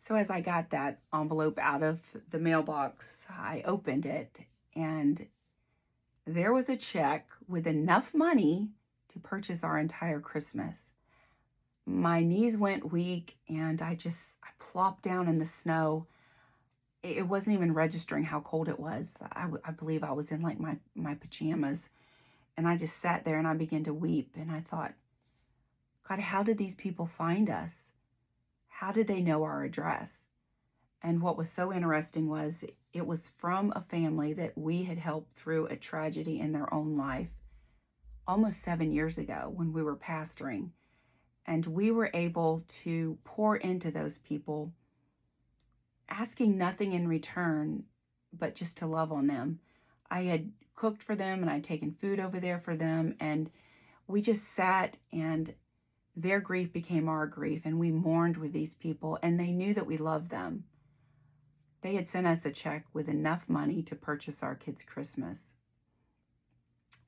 So as I got that envelope out of the mailbox, I opened it and there was a check with enough money to purchase our entire Christmas. My knees went weak and I plopped down in the snow. It wasn't even registering how cold it was. I believe I was in like my pajamas, and I just sat there and I began to weep, and I thought, God, how did these people find us? How did they know our address? And what was so interesting was it was from a family that we had helped through a tragedy in their own life almost 7 years ago when we were pastoring. And we were able to pour into those people, asking nothing in return, but just to love on them. I had cooked for them and I'd taken food over there for them. And we just sat, and their grief became our grief. And we mourned with these people, and they knew that we loved them. They had sent us a check with enough money to purchase our kids' Christmas.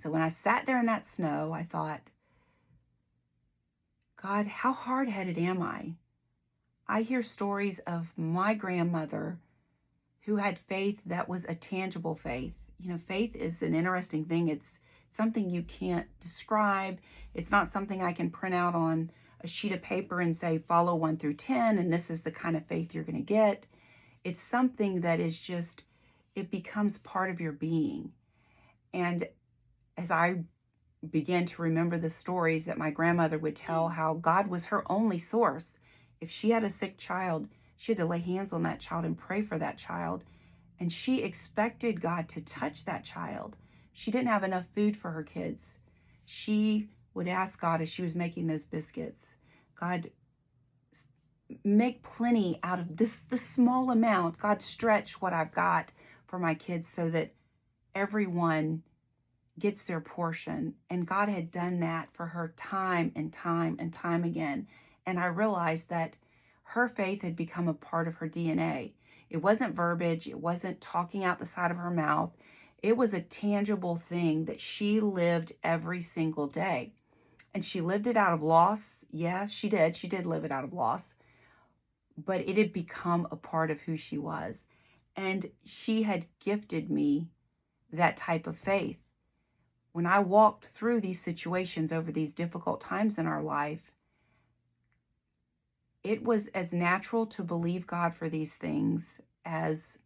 So when I sat there in that snow, I thought, God, how hard-headed am I? I hear stories of my grandmother who had faith that was a tangible faith. You know, faith is an interesting thing. It's something you can't describe. It's not something I can print out on a sheet of paper and say, follow 1 through 10, and this is the kind of faith you're going to get. It's something that is just, it becomes part of your being. And as I began to remember the stories that my grandmother would tell, how God was her only source. If she had a sick child, she had to lay hands on that child and pray for that child. And she expected God to touch that child. She didn't have enough food for her kids. She would ask God as she was making those biscuits, God, make plenty out of this small amount. God, stretch what I've got for my kids so that everyone gets their portion. And God had done that for her time and time and time again. And I realized that her faith had become a part of her DNA. It wasn't verbiage. It wasn't talking out the side of her mouth. It was a tangible thing that she lived every single day. And she lived it out of loss. Yes, she did. She did live it out of loss. But it had become a part of who she was. And she had gifted me that type of faith. When I walked through these situations over these difficult times in our life, it was as natural to believe God for these things as